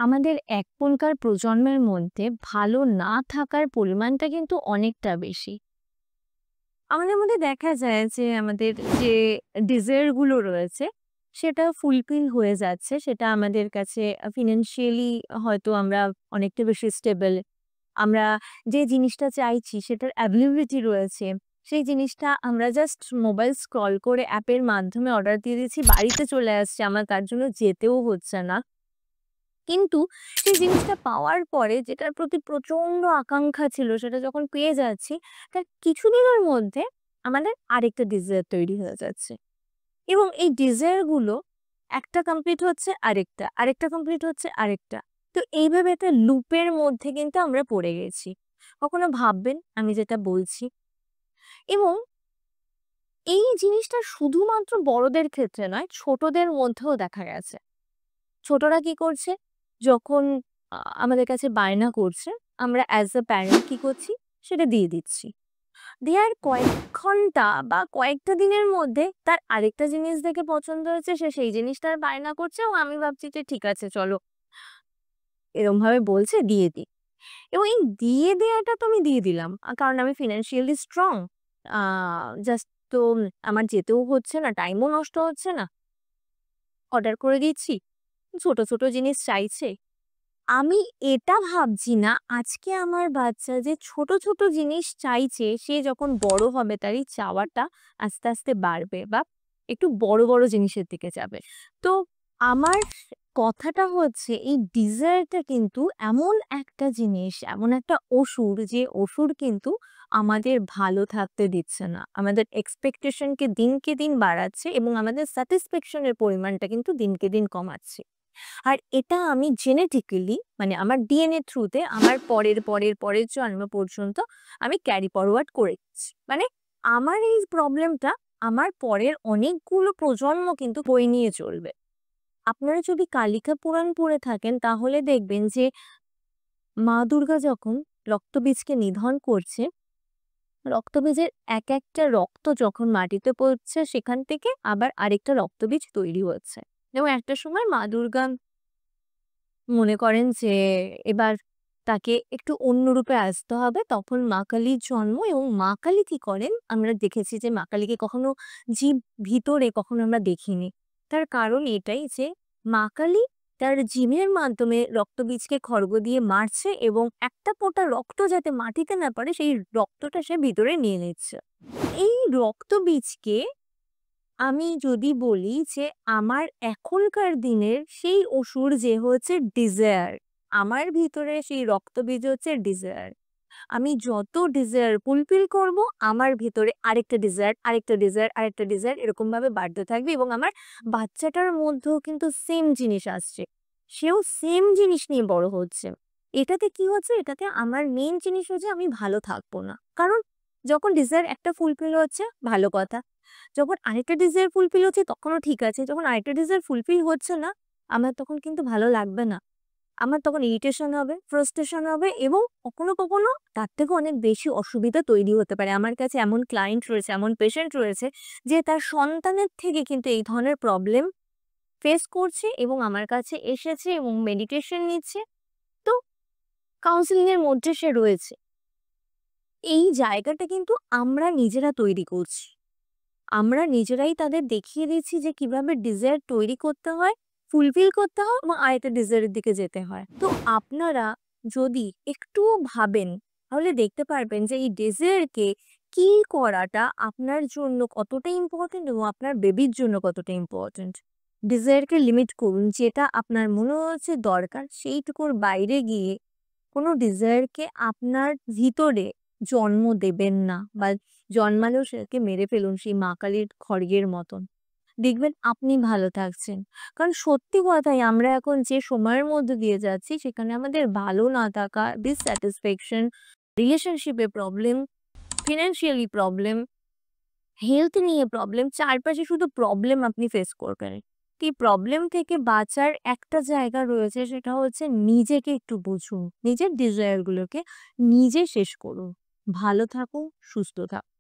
আমাদের এখনকার প্রজন্মের মধ্যে ভালো না থাকার পরিমাণটা কিন্তু অনেকটা বেশি। আমাদের মধ্যে দেখা যায় যে আমাদের যে ডিজায়ার গুলো রয়েছে সেটা ফুলফিল হয়ে যাচ্ছে। সেটা আমাদের কাছে ফিন্যান্সিয়ালি হয়তো আমরা অনেকটা বেশি স্টেবল। আমরা যে জিনিসটা চাইছি সেটার অ্যাভেইলেবিলিটি রয়েছে। সেই জিনিসটা আমরা জাস্ট মোবাইল স্ক্রল করে অ্যাপের মাধ্যমে অর্ডার দিয়ে দিচ্ছি, বাড়িতে চলে আসছে। আমার তার জন্য যেতেও হচ্ছে না। কিন্তু সেই জিনিসটা পাওয়ার পরে যেটার প্রতি প্রচন্ড আকাঙ্ক্ষা ছিল সেটা যখন পেয়ে যাচ্ছি, তার কিছুদিনের মধ্যে আমাদের আরেকটা ডিজায়ার তৈরি হয়ে যাচ্ছে। এবং এই ডিজায়ার গুলো একটা কমপ্লিট হচ্ছে আরেকটা, আরেকটা কমপ্লিট হচ্ছে আরেকটা। তো এইভাবে একটা লুপের মধ্যে কিন্তু আমরা পড়ে গেছি। কখনো ভাববেন আমি যেটা বলছি? এবং এই জিনিসটা শুধুমাত্র বড়দের ক্ষেত্রে নয়, ছোটদের মধ্যেও দেখা গেছে। ছোটরা কি করছে? যখন আমাদের কাছে বায়না করছে, আমরা অ্যাজ আ প্যারেন্ট কি করছি? সেটা দিয়ে দিচ্ছি। দেয়ার কয়েক ঘন্টা বা কয়েকটা দিনের মধ্যে তার আরেকটা জিনিস দেখে পছন্দ হয়েছে, সে সেই জিনিসটার বায়না করছে এবং আমি ভাবছি যে ঠিক আছে চলো, এরমভাবে বলছে দিয়ে দিই। এবং এই দিয়ে দেয়াটা তো আমি দিয়ে দিলাম। কারণ আমি ফিন্যান্সিয়ালি স্ট্রং। আ জাস্ট তো আমার যেতেও হচ্ছে না, টাইমও নষ্ট হচ্ছে না। অর্ডার করে দিচ্ছি। ছোট, ছোট জিনিস চাইছে। আমি এটা ভাবছি না আজকে আমার বাচ্চা যে ছোট, ছোট জিনিস চাইছে, সে যখন বড় হবে তার এই চাওয়াটা আস্তে, আস্তে বাড়বে বা একটু বড়, বড় জিনিসের দিকে যাবে। তো আমার কথাটা হচ্ছে এই ডিজায়ারটা কিন্তু এমন একটা জিনিস, এমন একটা অসুর যে অসুর কিন্তু আমাদের ভালো থাকতে দিচ্ছে না। আমাদের এক্সপেকটেশনকে দিনকে দিন বাড়াচ্ছে এবং আমাদের স্যাটিসফ্যাকশন এর পরিমাণটা কিন্তু দিনকে দিন কমাচ্ছে। আর এটা আমি জেনেটিক্যালি মানে আমার ডিএনএ থ্রুতে আমার পরের জন্ম পর্যন্ত আমি ক্যারি ফরওয়ার্ড করে গেছি। মানে আমার এই প্রবলেমটা আমার পরের অনেকগুলো প্রজন্ম কিন্তু বয়ে নিয়ে চলবে। আপনারা যদি কালিকা পুরাণ পড়ে থাকেন তাহলে দেখবেন যে মা দুর্গা যখন রক্তবীজকে নিধন করছে, রক্তবীজের এক একটা রক্ত যখন মাটিতে পড়ছে সেখান থেকে আবার আরেকটা রক্তবীজ তৈরি হচ্ছে। এবং একটা সময় মা দুর্গা মনে করেন যে এবার তাকে একটু অন্য রূপে আসতে হবে। তখন মা কালীর জন্ম এবং মা কালী কি করেন, আমরা দেখেছি যে মা কালীকে কখনো জীব ভিতরে কখনো আমরা দেখিনি। তার কারণ এটাই যে মা কালী তার জিভের মাধ্যমে রক্তবীজকে খড়গ দিয়ে মারছে এবং একটা ফোঁটা রক্ত যাতে মাটিতে না পড়ে সেই রক্তটা সে ভিতরে নিয়ে নিচ্ছে। এই রক্তবীজকে আমি যদি বলি যে আমার এখনকার দিনের সেই অসুর যে হচ্ছে ডিজায়ার, আমার ভিতরে সেই রক্তবীজ হচ্ছে ডিজায়ার। আমি যত ডিজায়ার ফুলফিল করব, আমার ভিতরে আরেকটা ডিজায়ার, আরেকটা ডিজায়ার, আরেকটা ডিজায়ার এরকম ভাবে বাড়তে থাকবে এবং আমার বাচ্চাটার মধ্যেও কিন্তু সেম জিনিস আসছে। সেও সেম জিনিস নিয়ে বড় হচ্ছে। এটাতে কি হচ্ছে? এটাতে আমার মেইন জিনিস হচ্ছে আমি ভালো থাকবো না। কারণ যখন ডিজায়ার একটা ফুলফিল হচ্ছে ভালো কথা। যখন আরেকটা ডিজায়ার ফুলফিল হচ্ছে তখনও ঠিক আছে। যখন আরেকটা ডিজায়ার ফুলফিল হচ্ছে না, আমার তখন কিন্তু ভালো লাগবে না। আমার তখন ইরিটেশন হবে, ফ্রাস্ট্রেশন হবে এবং কখনো, কখনো তার থেকেও অনেক বেশি অসুবিধা তৈরি হতে পারে। আমার কাছে এমন ক্লায়েন্ট রয়েছে, এমন পেশেন্ট রয়েছে যে তার সন্তানের থেকে কিন্তু এই ধরনের প্রবলেম ফেস করছে এবং আমার কাছে এসেছে এবং মেডিকেশন নিচ্ছে। তো কাউন্সেলিং এর মধ্যে সে রয়েছে। এই জায়গাটা কিন্তু আমরা নিজেরা তৈরি করছি। আমরা নিজেরাই তাদের দেখিয়ে দিচ্ছি যে কিভাবে ডিজায়ার তৈরি করতে হয়, ফুলফিল করতে হয় এবং আরেকটা ডিজায়ারের দিকে যেতে হয়। তো আপনারা যদি একটুও ভাবেন তাহলে দেখতে পারবেন যে এই ডিজায়ারকে কি করাটা আপনার জন্য কতটা ইম্পর্টেন্ট এবং আপনার বেবির জন্য কতটা ইম্পর্টেন্ট। ডিজায়ারকে লিমিট করুন, যেটা আপনার মনে হচ্ছে দরকার সেইটুকুর বাইরে গিয়ে কোনো ডিজায়ারকে আপনার ভিতরে জন্ম দেবেন না বা জন্মালেও সেটাকে মেরে ফেলুন সেই মা কালীর খড়গের মতন। দেখবেন আপনি ভালো থাকছেন। কারণ সত্যি কথাই আমরা এখন যে সময়ের মধ্যে দিয়ে যাচ্ছি সেখানে আমাদের ভালো না থাকা, ডিসস্যাটিসফ্যাকশন, রিলেশনশিপে প্রবলেম, ফিন্যান্সিয়ালি প্রবলেম, হেলথ নিয়ে প্রবলেম, চারপাশে শুধু প্রবলেম আপনি ফেস করবেন। এই প্রবলেম থেকে বাঁচার একটা জায়গা রয়েছে, সেটা হচ্ছে নিজেকে একটু বুঝুন। নিজের ডিজায়ার গুলোকে নিজে শেষ করুন। ভালো থাকুন, সুস্থ থাকুন।